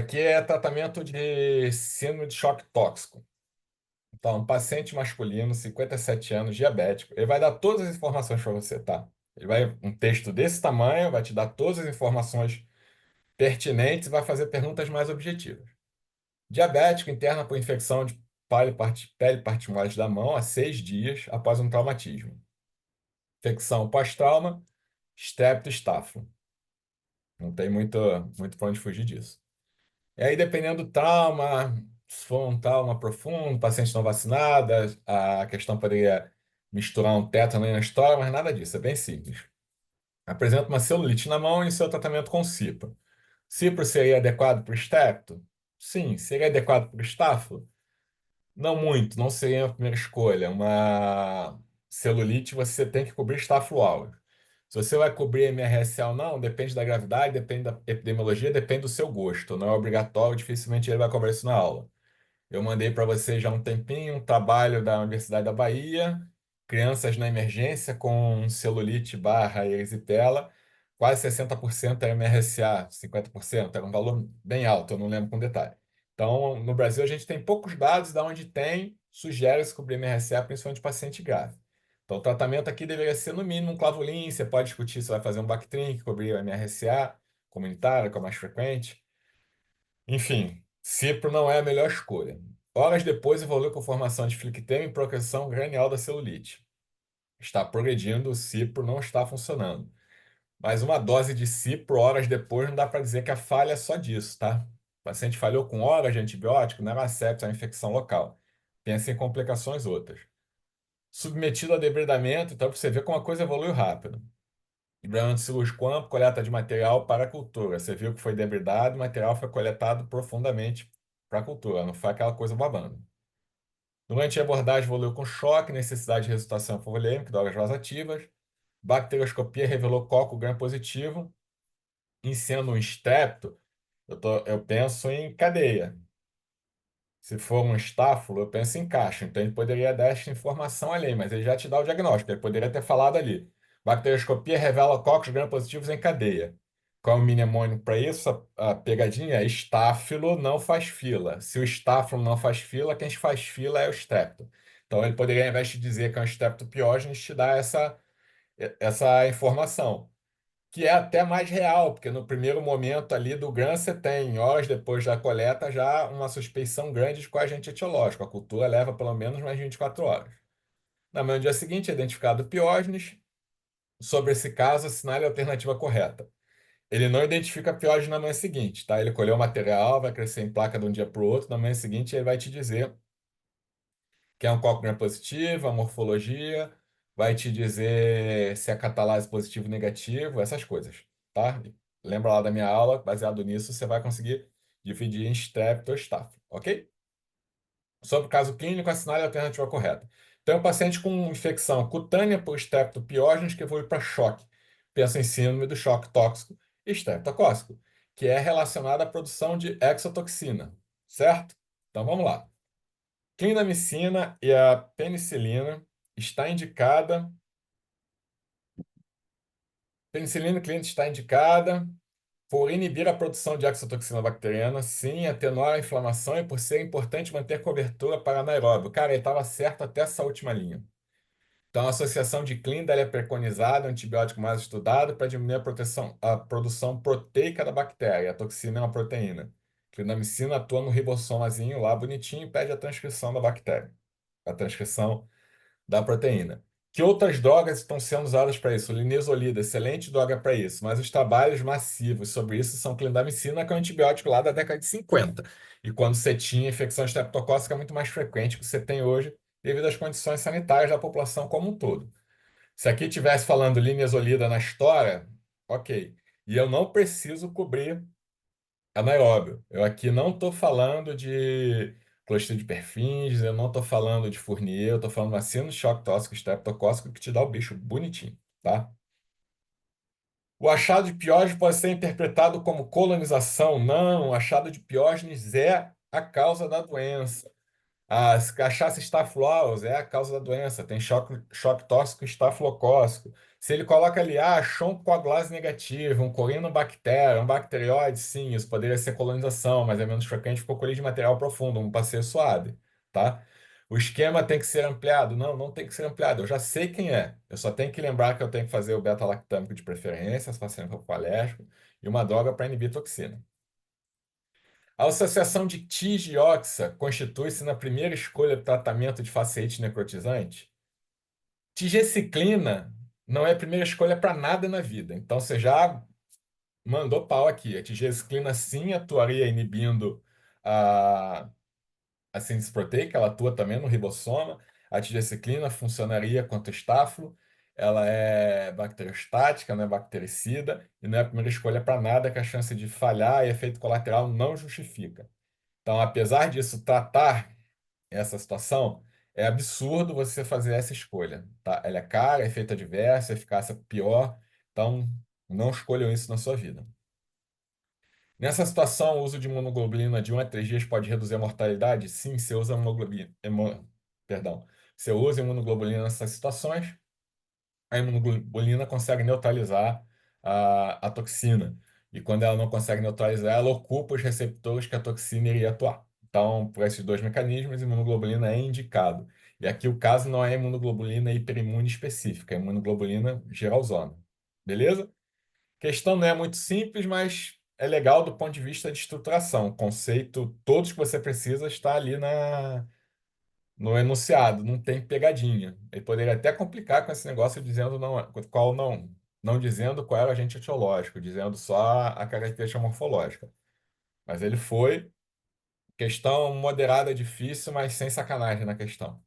Aqui é tratamento de síndrome de choque tóxico. Então, um paciente masculino, 57 anos, diabético, ele vai dar todas as informações para você, tá? Ele vai, um texto desse tamanho, vai te dar todas as informações pertinentes e vai fazer perguntas mais objetivas. Diabético interna por infecção de pele particulares da mão há 6 dias após um traumatismo. Infecção pós-trauma, streptoestafilo. Não tem muito para onde fugir disso. E aí, dependendo do trauma, se for um trauma profundo, paciente não vacinado, a questão poderia misturar um tétano aí na história, mas nada disso, é bem simples. Apresenta uma celulite na mão e seu tratamento com cipro. Cipro seria adequado para o estepto? Sim. Seria adequado para o estáfilo? Não muito, não seria a primeira escolha. Uma celulite você tem que cobrir estáfilo aureus. Se você vai cobrir MRSA ou não, depende da gravidade, depende da epidemiologia, depende do seu gosto. Não é obrigatório, dificilmente ele vai cobrar isso na aula. Eu mandei para você já há um tempinho um trabalho da Universidade da Bahia, crianças na emergência com celulite barra erisipela, quase 60% era MRSA, 50%, era um valor bem alto, eu não lembro com detalhe. Então, no Brasil, a gente tem poucos dados, da onde tem, sugere-se cobrir MRSA, principalmente paciente grave. Então, o tratamento aqui deveria ser, no mínimo, um Clavulin, você pode discutir se vai fazer um Bactrim, que cobrir o MRSA comunitário, que é o mais frequente. Enfim, cipro não é a melhor escolha. Horas depois evoluiu com formação de flictema e progressão granial da celulite. Está progredindo, o cipro não está funcionando. Mas uma dose de cipro horas depois não dá para dizer que a falha é só disso, tá? O paciente falhou com horas de antibiótico, não era sepsis, é uma infecção local. Pensa em complicações outras. Submetido a debridamento, então você vê como a coisa evoluiu rápido. Hibernante cirúrgico amplo, coleta de material para a cultura. Você viu que foi debridado, o material foi coletado profundamente para a cultura, não foi aquela coisa babando. Durante a abordagem, evoluiu com choque, necessidade de ressuscitação hipovolêmica, drogas vasoativas. Bacterioscopia revelou coco gram-positivo. Em sendo um estrepto, eu penso em cadeia. Se for um estáfilo, eu penso em caixa. Então, ele poderia dar essa informação ali, mas ele já te dá o diagnóstico. Ele poderia ter falado ali. Bacterioscopia revela cocos gram-positivos em cadeia. Qual é o mnemônio para isso? A pegadinha é estáfilo não faz fila. Se o estáfilo não faz fila, quem faz fila é o estrepto. Então, ele poderia, ao invés de dizer que é um streptopiógenes, te dar essa informação que é até mais real, porque no primeiro momento ali do GRAM você tem, horas depois da coleta, já uma suspeição grande de coagente etiológico. A cultura leva pelo menos mais 24 horas. Na manhã do dia seguinte, é identificado o piógenes. Sobre esse caso, assinale a alternativa correta. Ele não identifica piógenes na manhã seguinte, tá? Ele colheu o material, vai crescer em placa de um dia para o outro. Na manhã seguinte, ele vai te dizer que é um coco gram positivo, a morfologia, vai te dizer se é catalase positivo ou negativo, essas coisas, tá? Lembra lá da minha aula, baseado nisso, você vai conseguir dividir em strepto ou staph, ok? Sobre o caso clínico, assinale a alternativa correta. Então, o paciente com infecção cutânea por streptopiógenes que evolui para choque. Pensa em síndrome do choque tóxico e streptocócico, que é relacionada à produção de exotoxina, certo? Então, vamos lá. Clindamicina e a penicilina está indicada. Penicilina e clindamicina está indicada por inibir a produção de exotoxina bacteriana, sim, atenuar a inflamação e por ser importante manter cobertura para anaeróbio. Cara, ele estava certo até essa última linha. Então, a associação de clinda ela é preconizada, antibiótico mais estudado, para diminuir a produção proteica da bactéria. A toxina é uma proteína. Clindamicina atua no ribossomazinho lá bonitinho e impede a transcrição da bactéria. A transcrição da proteína. Que outras drogas estão sendo usadas para isso? Linezolida, excelente droga para isso, mas os trabalhos massivos sobre isso são clindamicina, que é um antibiótico lá da década de 50. E quando você tinha infecção estreptocócica muito mais frequente que você tem hoje, devido às condições sanitárias da população como um todo. Se aqui tivesse falando linezolida na história, ok. E eu não preciso cobrir anaeróbio. Eu aqui não estou falando de Clostridium perfringens, eu não estou falando de Fournier, eu estou falando de vacina de choque tóxico estreptocócico que te dá o bicho bonitinho, tá? O achado de Piógenes pode ser interpretado como colonização? Não, o achado de Piógenes é a causa da doença. A cachaça Staphylococcus é a causa da doença. Tem choque tóxico estafilocócico. Se ele coloca ali, coagulase negativo, um corinobactéria, um bacterióide, sim, isso poderia ser colonização, mas é menos frequente porque colite de material profundo, um passeio suave, tá? O esquema tem que ser ampliado? Não, não tem que ser ampliado. Eu já sei quem é. Eu só tenho que lembrar que eu tenho que fazer o beta-lactâmico de preferência, se paciente com alérgico, e uma droga para inibir toxina. A associação de TIG e OXA constitui-se na primeira escolha do tratamento de fasciite necrotizante. Tigecyclina não é a primeira escolha para nada na vida. Então você já mandou pau aqui. A tigecyclina sim atuaria inibindo a, a síntese proteica, ela atua também no ribossoma. A tigecyclina funcionaria contra o estáfilo. Ela é bacteriostática, não é bactericida, e não é a primeira escolha para nada, que a chance de falhar e efeito colateral não justifica. Então, apesar disso tratar essa situação, é absurdo você fazer essa escolha, tá? Ela é cara, efeito adverso, eficácia pior, então não escolham isso na sua vida. Nessa situação, o uso de imunoglobulina de 1 a 3 dias pode reduzir a mortalidade? Sim, você usa perdão. Você usa imunoglobulina nessas situações, a imunoglobulina consegue neutralizar a toxina. E quando ela não consegue neutralizar, ela ocupa os receptores que a toxina iria atuar. Então, por esses dois mecanismos, a imunoglobulina é indicado. E aqui o caso não é imunoglobulina hiperimune específica, é imunoglobulina geralzona. Beleza? A questão não é muito simples, mas é legal do ponto de vista de estruturação. O conceito, todos que você precisa, está ali no enunciado, não tem pegadinha. Ele poderia até complicar com esse negócio dizendo não dizendo qual era o agente etiológico, dizendo só a característica morfológica. Mas ele foi questão moderada, difícil, mas sem sacanagem na questão.